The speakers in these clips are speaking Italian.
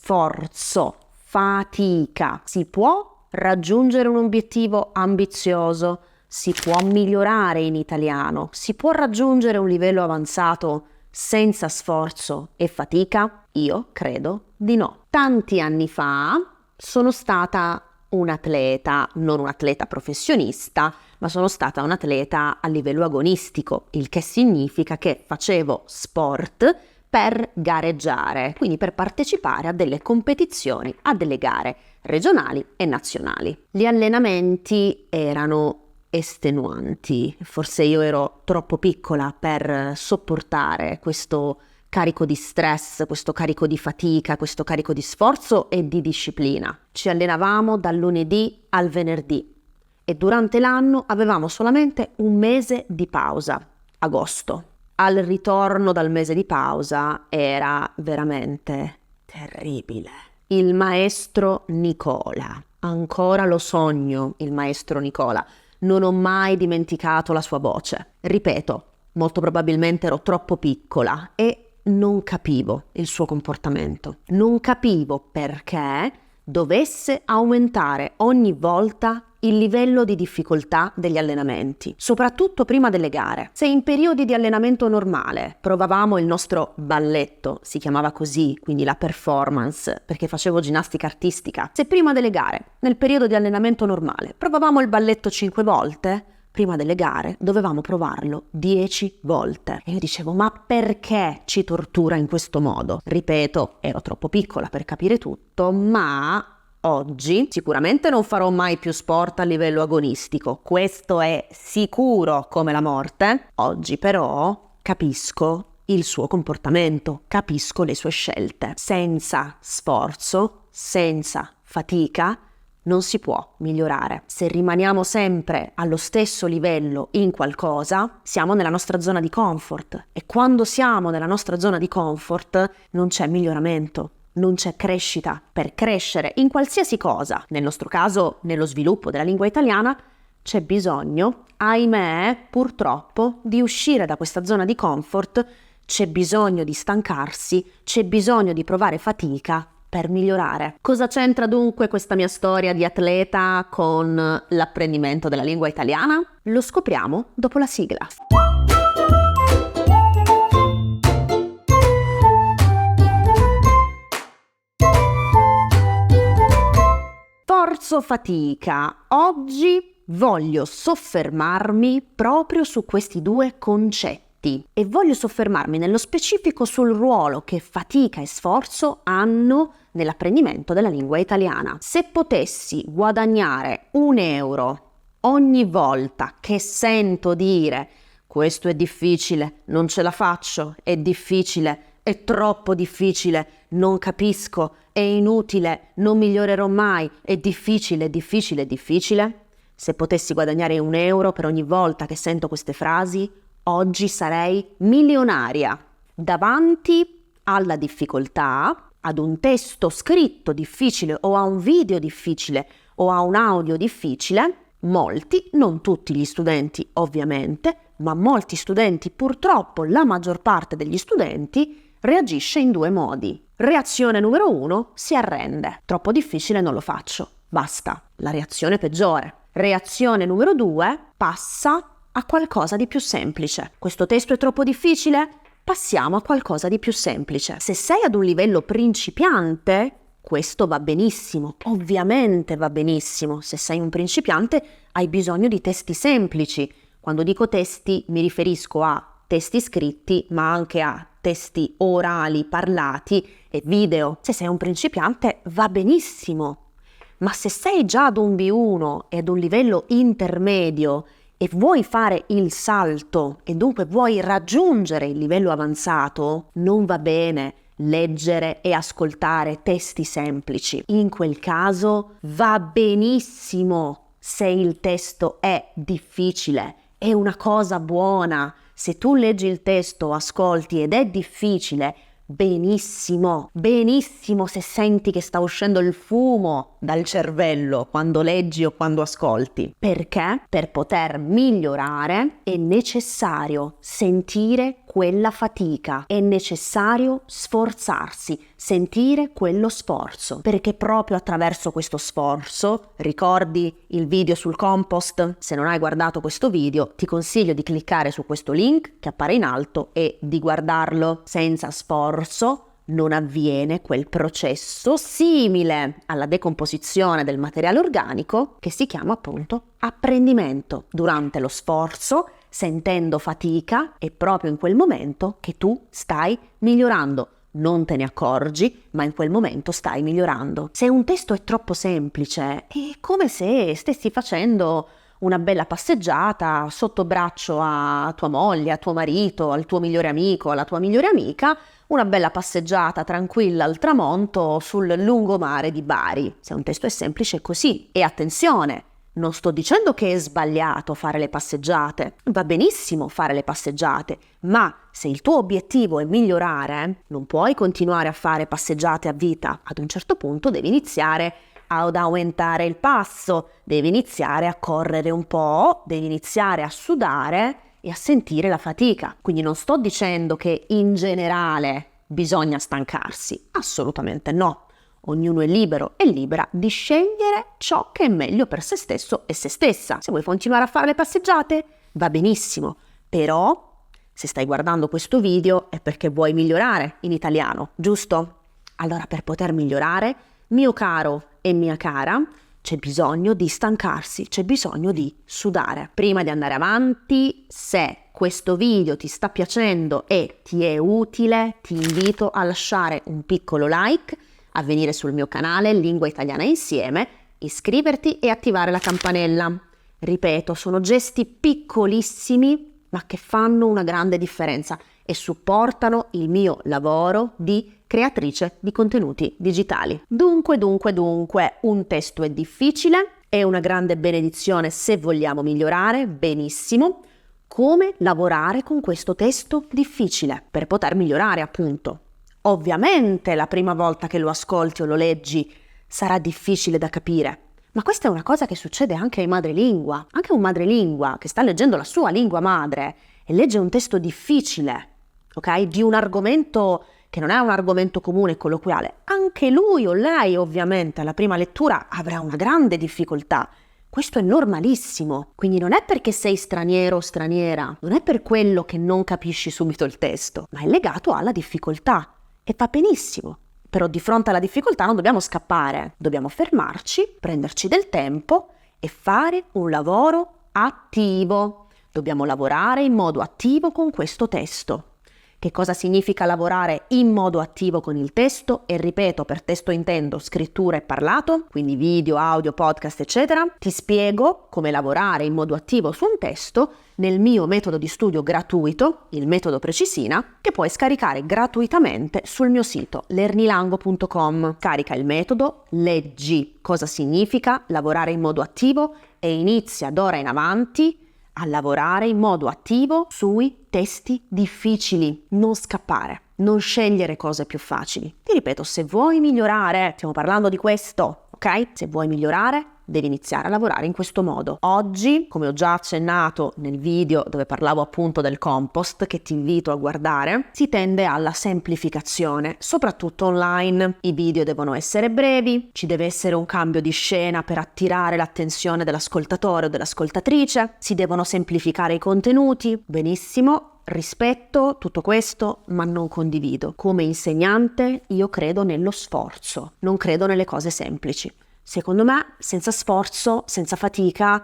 sforzo, fatica. Si può raggiungere un obiettivo ambizioso, si può migliorare in italiano, si può raggiungere un livello avanzato senza sforzo e fatica? Io credo di no. Tanti anni fa sono stata un atleta, non un atleta professionista, ma sono stata un atleta a livello agonistico, il che significa che facevo sport per gareggiare, quindi per partecipare a delle competizioni, a delle gare regionali e nazionali. Gli allenamenti erano estenuanti, forse io ero troppo piccola per sopportare questo carico di stress, questo carico di fatica, questo carico di sforzo e di disciplina. Ci allenavamo dal lunedì al venerdì e durante l'anno avevamo solamente un mese di pausa, agosto. Al ritorno dal mese di pausa era veramente terribile. Il maestro Nicola, ancora lo sogno, il maestro Nicola. Non ho mai dimenticato la sua voce. Ripeto, molto probabilmente ero troppo piccola e non capivo il suo comportamento. Non capivo perché dovesse aumentare ogni volta il livello di difficoltà degli allenamenti, soprattutto prima delle gare. Se in periodi di allenamento normale provavamo il nostro balletto, si chiamava così, quindi la performance, perché facevo ginnastica artistica, se prima delle gare, nel periodo di allenamento normale, provavamo il balletto 5 volte, prima delle gare dovevamo provarlo 10 volte. E io dicevo, ma perché ci tortura in questo modo? Ripeto, ero troppo piccola per capire tutto, ma oggi sicuramente non farò mai più sport a livello agonistico, questo è sicuro come la morte. Oggi però capisco il suo comportamento, capisco le sue scelte. Senza sforzo, senza fatica, non si può migliorare. Se rimaniamo sempre allo stesso livello in qualcosa, siamo nella nostra zona di comfort e quando siamo nella nostra zona di comfort non c'è miglioramento. Non c'è crescita. Per crescere in qualsiasi cosa, nel nostro caso nello sviluppo della lingua italiana, c'è bisogno, ahimè, purtroppo, di uscire da questa zona di comfort, c'è bisogno di stancarsi, c'è bisogno di provare fatica per migliorare. Cosa c'entra dunque questa mia storia di atleta con l'apprendimento della lingua italiana? Lo scopriamo dopo la sigla. Sforzo fatica. Oggi voglio soffermarmi proprio su questi due concetti e voglio soffermarmi nello specifico sul ruolo che fatica e sforzo hanno nell'apprendimento della lingua italiana. Se potessi guadagnare 1 euro ogni volta che sento dire questo è difficile, non ce la faccio, è difficile, è troppo difficile, non capisco, è inutile, non migliorerò mai, è difficile, difficile, difficile. Se potessi guadagnare 1 euro per ogni volta che sento queste frasi, oggi sarei milionaria. Davanti alla difficoltà, ad un testo scritto difficile o a un video difficile o a un audio difficile, molti, non tutti gli studenti ovviamente, ma molti studenti, purtroppo la maggior parte degli studenti, reagisce in 2 modi. Reazione numero 1, si arrende. Troppo difficile, non lo faccio. Basta. La reazione peggiore. Reazione numero 2, passa a qualcosa di più semplice. Questo testo è troppo difficile? Passiamo a qualcosa di più semplice. Se sei ad un livello principiante, questo va benissimo. Ovviamente va benissimo. Se sei un principiante, hai bisogno di testi semplici. Quando dico testi, mi riferisco a testi scritti, ma anche a testi orali, parlati e video. Se sei un principiante va benissimo, ma se sei già ad un B1 e ad un livello intermedio e vuoi fare il salto e dunque vuoi raggiungere il livello avanzato, non va bene leggere e ascoltare testi semplici. In quel caso va benissimo se il testo è difficile, è una cosa buona. Se tu leggi il testo, ascolti ed è difficile, benissimo, benissimo se senti che sta uscendo il fumo dal cervello quando leggi o quando ascolti. Perché? Per poter migliorare è necessario sentire quella fatica, è necessario sforzarsi, sentire quello sforzo, perché proprio attraverso questo sforzo, ricordi il video sul compost? Se non hai guardato questo video, ti consiglio di cliccare su questo link che appare in alto e di guardarlo. Senza sforzo non avviene quel processo simile alla decomposizione del materiale organico che si chiama appunto apprendimento. Durante lo sforzo, sentendo fatica, è proprio in quel momento che tu stai migliorando. Non te ne accorgi, ma in quel momento stai migliorando. Se un testo è troppo semplice, è come se stessi facendo una bella passeggiata sotto braccio a tua moglie, a tuo marito, al tuo migliore amico, alla tua migliore amica, una bella passeggiata tranquilla al tramonto sul lungomare di Bari. Se un testo è semplice è così. E attenzione, non sto dicendo che è sbagliato fare le passeggiate, va benissimo fare le passeggiate, ma se il tuo obiettivo è migliorare, non puoi continuare a fare passeggiate a vita. Ad un certo punto devi iniziare ad aumentare il passo, devi iniziare a correre un po', devi iniziare a sudare e a sentire la fatica. Quindi non sto dicendo che in generale bisogna stancarsi, assolutamente no. Ognuno è libero e libera di scegliere ciò che è meglio per se stesso e se stessa. Se vuoi continuare a fare le passeggiate, va benissimo, però se stai guardando questo video è perché vuoi migliorare in italiano, giusto? Allora, per poter migliorare, mio caro e mia cara, c'è bisogno di stancarsi, c'è bisogno di sudare. Prima di andare avanti, se questo video ti sta piacendo e ti è utile, ti invito a lasciare un piccolo like, a venire sul mio canale Lingua Italiana Insieme, iscriverti e attivare la campanella. Ripeto, sono gesti piccolissimi ma che fanno una grande differenza e supportano il mio lavoro di creatrice di contenuti digitali. Dunque, un testo è difficile, è una grande benedizione se vogliamo migliorare, benissimo. Come lavorare con questo testo difficile per poter migliorare, appunto? Ovviamente la prima volta che lo ascolti o lo leggi sarà difficile da capire, ma questa è una cosa che succede anche ai madrelingua. Anche un madrelingua che sta leggendo la sua lingua madre e legge un testo difficile, ok? Di un argomento che non è un argomento comune e colloquiale, anche lui o lei ovviamente alla prima lettura avrà una grande difficoltà. Questo è normalissimo, quindi non è perché sei straniero o straniera, non è per quello che non capisci subito il testo, ma è legato alla difficoltà. E va benissimo, però di fronte alla difficoltà non dobbiamo scappare, dobbiamo fermarci, prenderci del tempo e fare un lavoro attivo. Dobbiamo lavorare in modo attivo con questo testo. Che cosa significa lavorare in modo attivo con il testo? E ripeto, per testo intendo scrittura e parlato, quindi video, audio, podcast, eccetera. Ti spiego come lavorare in modo attivo su un testo nel mio metodo di studio gratuito, il metodo Precisina, che puoi scaricare gratuitamente sul mio sito lernilango.com. Carica il metodo, leggi cosa significa lavorare in modo attivo e inizia d'ora in avanti a lavorare in modo attivo sui testi difficili. Non scappare, non scegliere cose più facili. Ti ripeto, se vuoi migliorare, stiamo parlando di questo, ok? Se vuoi migliorare, devi iniziare a lavorare in questo modo. Oggi, come ho già accennato nel video dove parlavo appunto del compost, che ti invito a guardare, si tende alla semplificazione, soprattutto online. I video devono essere brevi, ci deve essere un cambio di scena per attirare l'attenzione dell'ascoltatore o dell'ascoltatrice, si devono semplificare i contenuti, benissimo, rispetto tutto questo, ma non condivido. Come insegnante io credo nello sforzo, non credo nelle cose semplici. Secondo me, senza sforzo, senza fatica,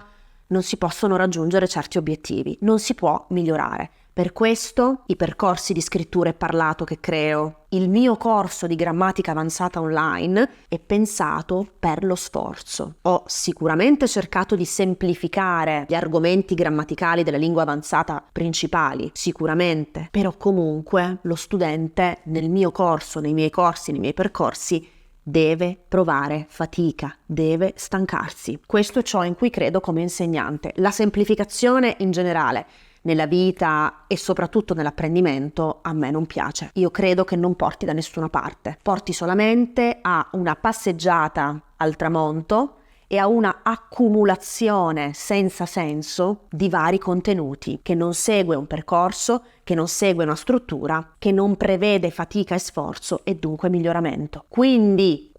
non si possono raggiungere certi obiettivi, non si può migliorare. Per questo i percorsi di scrittura e parlato che creo, il mio corso di grammatica avanzata online è pensato per lo sforzo. Ho sicuramente cercato di semplificare gli argomenti grammaticali della lingua avanzata principali, sicuramente, però comunque lo studente nel mio corso, nei miei corsi, nei miei percorsi deve provare fatica, deve stancarsi. Questo è ciò in cui credo come insegnante. La semplificazione in generale nella vita e soprattutto nell'apprendimento a me non piace. Io credo che non porti da nessuna parte. Porti solamente a una passeggiata al tramonto e a una accumulazione senza senso di vari contenuti, che non segue un percorso, che non segue una struttura, che non prevede fatica e sforzo e dunque miglioramento. Quindi,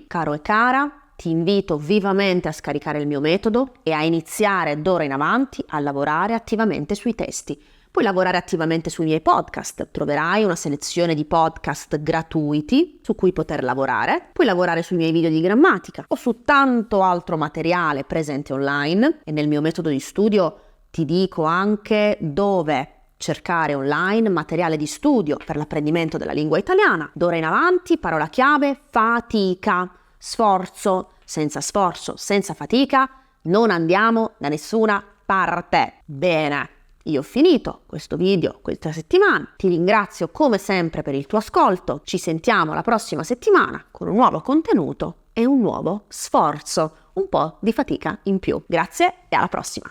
caro e cara, ti invito vivamente a scaricare il mio metodo e a iniziare d'ora in avanti a lavorare attivamente sui testi. Puoi lavorare attivamente sui miei podcast, troverai una selezione di podcast gratuiti su cui poter lavorare, puoi lavorare sui miei video di grammatica o su tanto altro materiale presente online e nel mio metodo di studio ti dico anche dove cercare online materiale di studio per l'apprendimento della lingua italiana. D'ora in avanti, parola chiave, fatica, sforzo, senza fatica, non andiamo da nessuna parte. Bene. Io ho finito questo video questa settimana, ti ringrazio come sempre per il tuo ascolto, ci sentiamo la prossima settimana con un nuovo contenuto e un nuovo sforzo, un po' di fatica in più. Grazie e alla prossima!